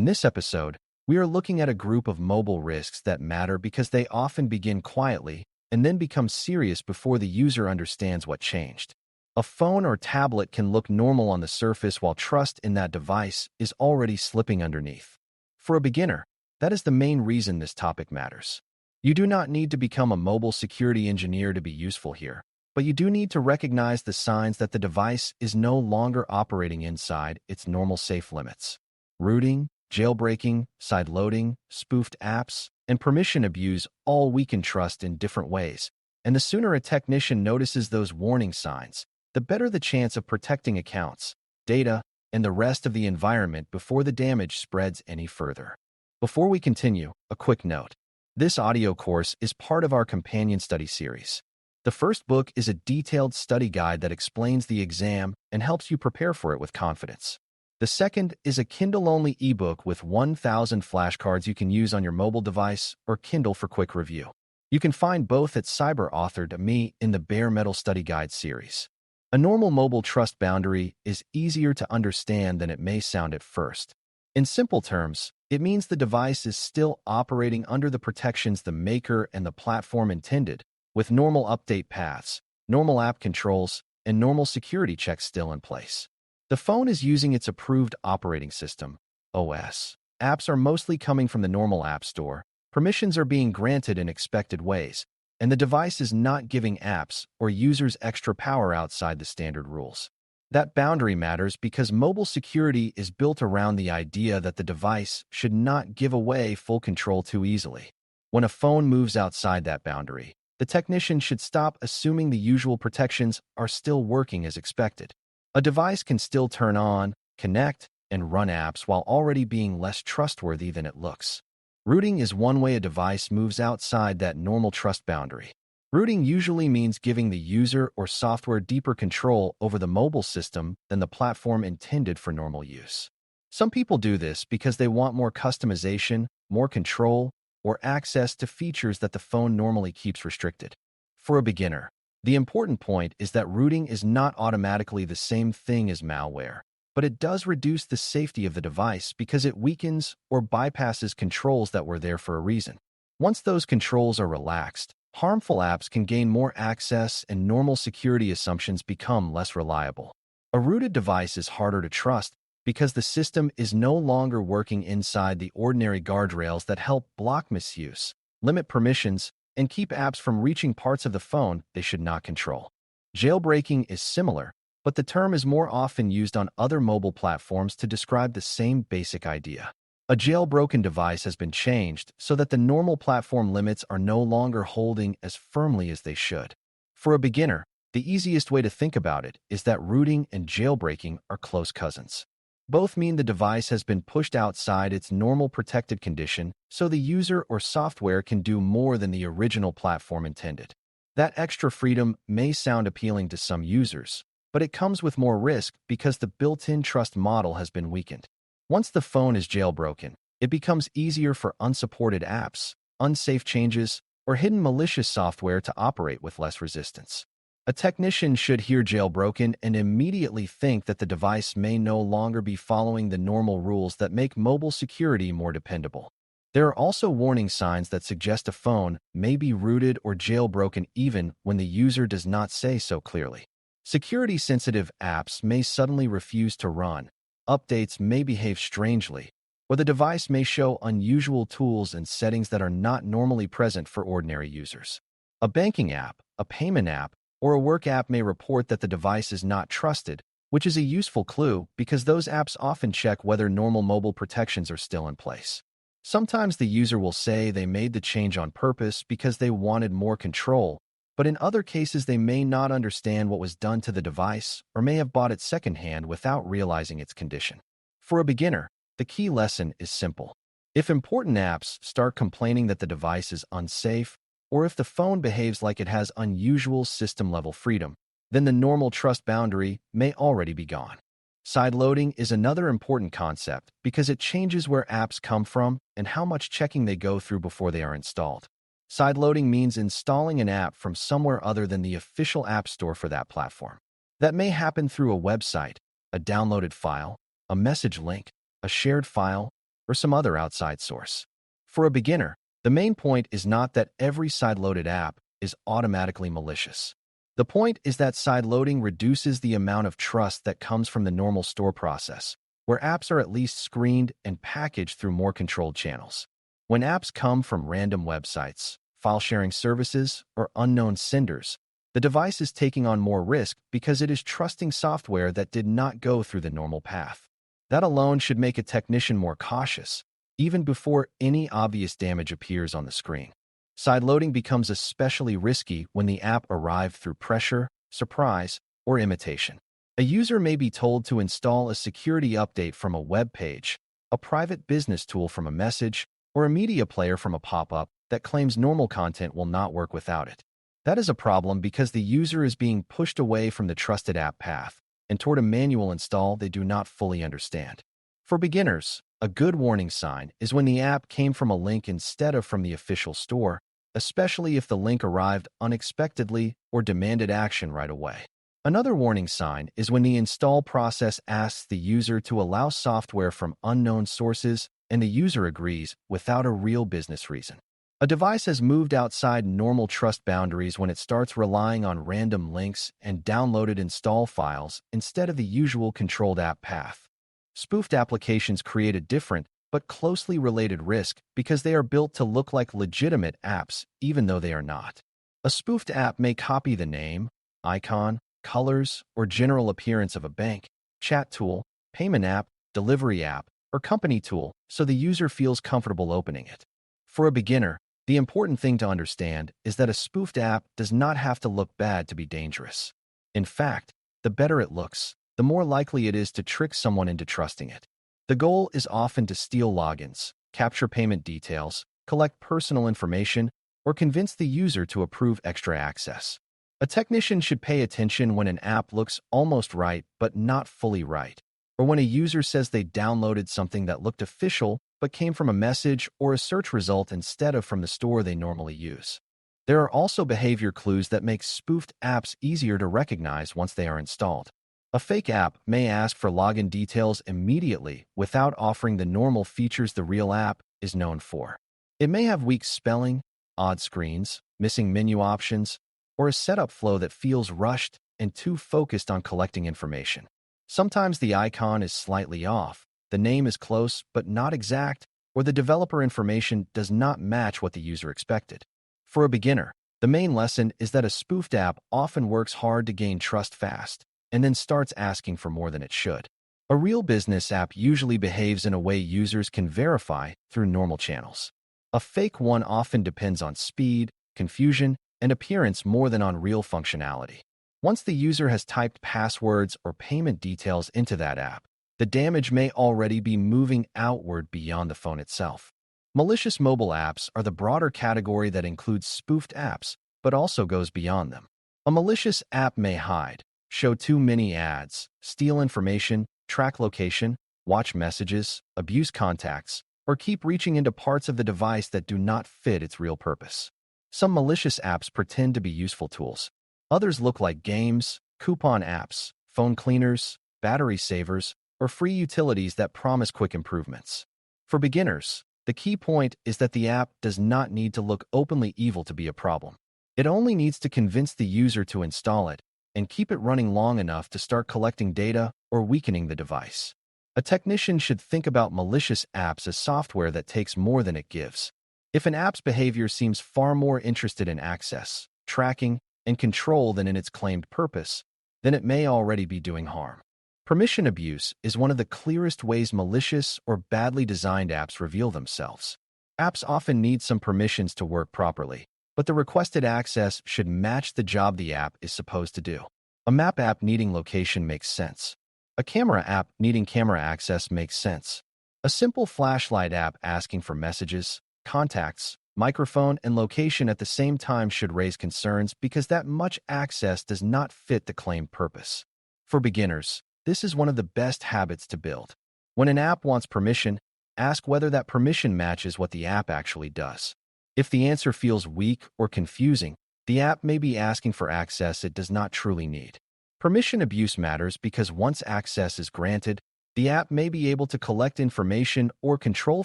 In this episode, we are looking at a group of mobile risks that matter because they often begin quietly and then become serious before the user understands what changed. A phone or tablet can look normal on the surface while trust in that device is already slipping underneath. For a beginner, that is the main reason this topic matters. You do not need to become a mobile security engineer to be useful here, but you do need to recognize the signs that the device is no longer operating inside its normal safe limits. Rooting, jailbreaking, sideloading, spoofed apps, and permission abuse all weaken trust in different ways, and the sooner a technician notices those warning signs, the better the chance of protecting accounts, data, and the rest of the environment before the damage spreads any further. Before we continue, a quick note. This audio course is part of our companion study series. The first book is a detailed study guide that explains the exam and helps you prepare for it with confidence. The second is a Kindle-only ebook with 1,000 flashcards you can use on your mobile device or Kindle for quick review. You can find both at Cyber.Me in the Bare Metal Study Guide series. A normal mobile trust boundary is easier to understand than it may sound at first. In simple terms, it means the device is still operating under the protections the maker and the platform intended, with normal update paths, normal app controls, and normal security checks still in place. The phone is using its approved operating system, OS. Apps are mostly coming from the normal App Store, permissions are being granted in expected ways, and the device is not giving apps or users extra power outside the standard rules. That boundary matters because mobile security is built around the idea that the device should not give away full control too easily. When a phone moves outside that boundary, the technician should stop assuming the usual protections are still working as expected. A device can still turn on, connect, and run apps while already being less trustworthy than it looks. Rooting is one way a device moves outside that normal trust boundary. Rooting usually means giving the user or software deeper control over the mobile system than the platform intended for normal use. Some people do this because they want more customization, more control, or access to features that the phone normally keeps restricted. For a beginner, the important point is that rooting is not automatically the same thing as malware, but it does reduce the safety of the device because it weakens or bypasses controls that were there for a reason. Once those controls are relaxed, harmful apps can gain more access and normal security assumptions become less reliable. A rooted device is harder to trust because the system is no longer working inside the ordinary guardrails that help block misuse, limit permissions, and keep apps from reaching parts of the phone they should not control. Jailbreaking is similar, but the term is more often used on other mobile platforms to describe the same basic idea. A jailbroken device has been changed so that the normal platform limits are no longer holding as firmly as they should. For a beginner, the easiest way to think about it is that rooting and jailbreaking are close cousins. Both mean the device has been pushed outside its normal protected condition so the user or software can do more than the original platform intended. That extra freedom may sound appealing to some users, but it comes with more risk because the built-in trust model has been weakened. Once the phone is jailbroken, it becomes easier for unsupported apps, unsafe changes, or hidden malicious software to operate with less resistance. A technician should hear jailbroken and immediately think that the device may no longer be following the normal rules that make mobile security more dependable. There are also warning signs that suggest a phone may be rooted or jailbroken even when the user does not say so clearly. Security-sensitive apps may suddenly refuse to run, updates may behave strangely, or the device may show unusual tools and settings that are not normally present for ordinary users. A banking app, a payment app, or a work app may report that the device is not trusted, which is a useful clue because those apps often check whether normal mobile protections are still in place. Sometimes the user will say they made the change on purpose because they wanted more control, but in other cases they may not understand what was done to the device or may have bought it secondhand without realizing its condition. For a beginner, the key lesson is simple. If important apps start complaining that the device is unsafe, or if the phone behaves like it has unusual system-level freedom, then the normal trust boundary may already be gone. Sideloading is another important concept because it changes where apps come from and how much checking they go through before they are installed. Sideloading means installing an app from somewhere other than the official app store for that platform. That may happen through a website, a downloaded file, a message link, a shared file, or some other outside source. For a beginner, the main point is not that every sideloaded app is automatically malicious. The point is that sideloading reduces the amount of trust that comes from the normal store process, where apps are at least screened and packaged through more controlled channels. When apps come from random websites, file-sharing services, or unknown senders, the device is taking on more risk because it is trusting software that did not go through the normal path. That alone should make a technician more cautious, even before any obvious damage appears on the screen. Sideloading becomes especially risky when the app arrived through pressure, surprise, or imitation. A user may be told to install a security update from a web page, a private business tool from a message, or a media player from a pop-up that claims normal content will not work without it. That is a problem because the user is being pushed away from the trusted app path and toward a manual install they do not fully understand. For beginners, a good warning sign is when the app came from a link instead of from the official store, especially if the link arrived unexpectedly or demanded action right away. Another warning sign is when the install process asks the user to allow software from unknown sources and the user agrees without a real business reason. A device has moved outside normal trust boundaries when it starts relying on random links and downloaded install files instead of the usual controlled app path. Spoofed applications create a different but closely related risk because they are built to look like legitimate apps even though they are not. A spoofed app may copy the name, icon, colors, or general appearance of a bank, chat tool, payment app, delivery app, or company tool so the user feels comfortable opening it. For a beginner, the important thing to understand is that a spoofed app does not have to look bad to be dangerous. In fact, the better it looks, the more likely it is to trick someone into trusting it. The goal is often to steal logins, capture payment details, collect personal information, or convince the user to approve extra access. A technician should pay attention when an app looks almost right but not fully right, or when a user says they downloaded something that looked official but came from a message or a search result instead of from the store they normally use. There are also behavior clues that make spoofed apps easier to recognize once they are installed. A fake app may ask for login details immediately without offering the normal features the real app is known for. It may have weak spelling, odd screens, missing menu options, or a setup flow that feels rushed and too focused on collecting information. Sometimes the icon is slightly off, the name is close but not exact, or the developer information does not match what the user expected. For a beginner, the main lesson is that a spoofed app often works hard to gain trust fast, and then starts asking for more than it should. A real business app usually behaves in a way users can verify through normal channels. A fake one often depends on speed, confusion, and appearance more than on real functionality. Once the user has typed passwords or payment details into that app, the damage may already be moving outward beyond the phone itself. Malicious mobile apps are the broader category that includes spoofed apps, but also goes beyond them. A malicious app may hide, show too many ads, steal information, track location, watch messages, abuse contacts, or keep reaching into parts of the device that do not fit its real purpose. Some malicious apps pretend to be useful tools. Others look like games, coupon apps, phone cleaners, battery savers, or free utilities that promise quick improvements. For beginners, the key point is that the app does not need to look openly evil to be a problem. It only needs to convince the user to install it and keep it running long enough to start collecting data or weakening the device. A technician should think about malicious apps as software that takes more than it gives. If an app's behavior seems far more interested in access, tracking, and control than in its claimed purpose, then it may already be doing harm. Permission abuse is one of the clearest ways malicious or badly designed apps reveal themselves. Apps often need some permissions to work properly, but the requested access should match the job the app is supposed to do. A map app needing location makes sense. A camera app needing camera access makes sense. A simple flashlight app asking for messages, contacts, microphone, and location at the same time should raise concerns because that much access does not fit the claimed purpose. For beginners, this is one of the best habits to build. When an app wants permission, ask whether that permission matches what the app actually does. If the answer feels weak or confusing, the app may be asking for access it does not truly need. Permission abuse matters because once access is granted, The app may be able to collect information or control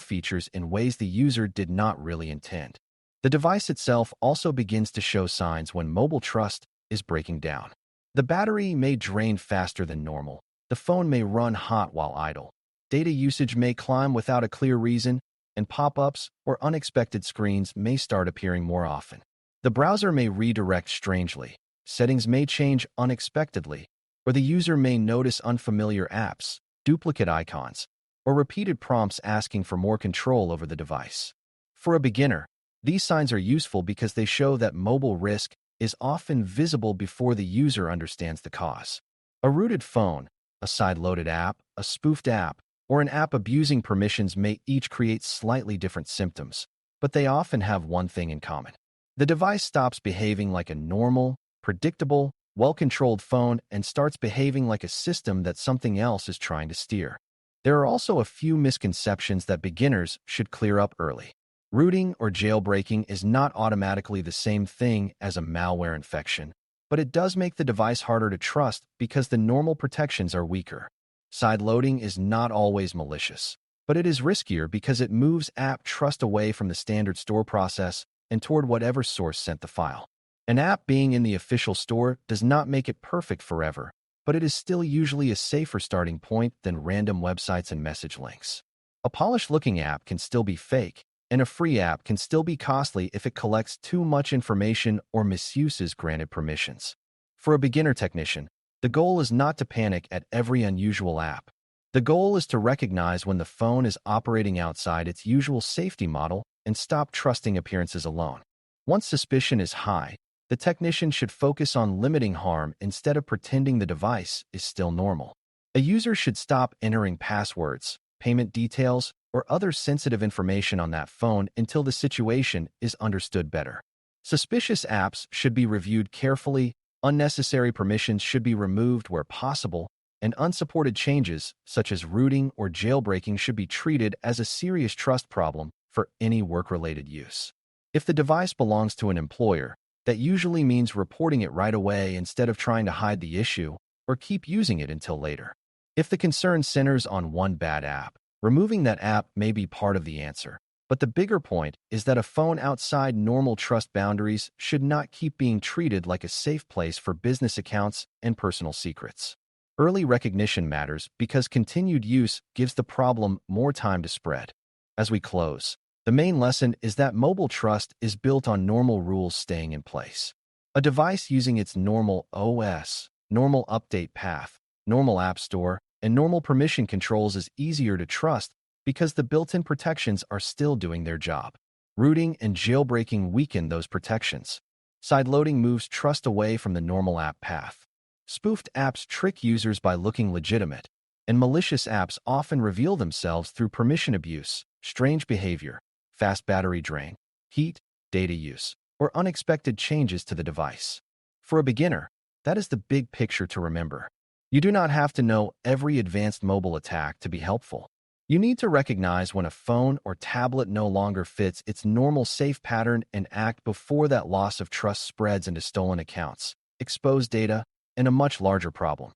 features in ways the user did not really intend. The device itself also begins to show signs when mobile trust is breaking down. The battery may drain faster than normal. The phone may run hot while idle. Data usage may climb without a clear reason, and pop-ups or unexpected screens may start appearing more often. The browser may redirect strangely. Settings may change unexpectedly, or the user may notice unfamiliar apps, duplicate icons, or repeated prompts asking for more control over the device. For a beginner, these signs are useful because they show that mobile risk is often visible before the user understands the cause. A rooted phone, a sideloaded app, a spoofed app, or an app abusing permissions may each create slightly different symptoms, but they often have one thing in common. The device stops behaving like a normal, predictable, well-controlled phone and starts behaving like a system that something else is trying to steer. There are also a few misconceptions that beginners should clear up early. Rooting or jailbreaking is not automatically the same thing as a malware infection, but it does make the device harder to trust because the normal protections are weaker. Sideloading is not always malicious, but it is riskier because it moves app trust away from the standard store process and toward whatever source sent the file. An app being in the official store does not make it perfect forever, but it is still usually a safer starting point than random websites and message links. A polished-looking app can still be fake, and a free app can still be costly if it collects too much information or misuses granted permissions. For a beginner technician, the goal is not to panic at every unusual app. The goal is to recognize when the phone is operating outside its usual safety model and stop trusting appearances alone. Once suspicion is high, the technician should focus on limiting harm instead of pretending the device is still normal. A user should stop entering passwords, payment details, or other sensitive information on that phone until the situation is understood better. Suspicious apps should be reviewed carefully, unnecessary permissions should be removed where possible, and unsupported changes, such as rooting or jailbreaking, should be treated as a serious trust problem for any work-related use. If the device belongs to an employer, that usually means reporting it right away instead of trying to hide the issue or keep using it until later. If the concern centers on one bad app, removing that app may be part of the answer. But the bigger point is that a phone outside normal trust boundaries should not keep being treated like a safe place for business accounts and personal secrets. Early recognition matters because continued use gives the problem more time to spread. As we close, the main lesson is that mobile trust is built on normal rules staying in place. A device using its normal OS, normal update path, normal app store, and normal permission controls is easier to trust because the built-in protections are still doing their job. Rooting and jailbreaking weaken those protections. Sideloading moves trust away from the normal app path. Spoofed apps trick users by looking legitimate, and malicious apps often reveal themselves through permission abuse, strange behavior, fast battery drain, heat, data use, or unexpected changes to the device. For a beginner, that is the big picture to remember. You do not have to know every advanced mobile attack to be helpful. You need to recognize when a phone or tablet no longer fits its normal safe pattern and act before that loss of trust spreads into stolen accounts, exposed data, and a much larger problem.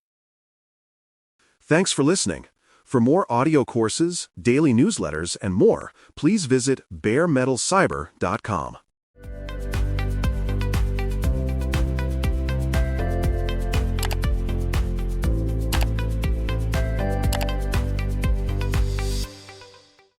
Thanks for listening. For more audio courses, daily newsletters, and more, please visit DailyCyber.News.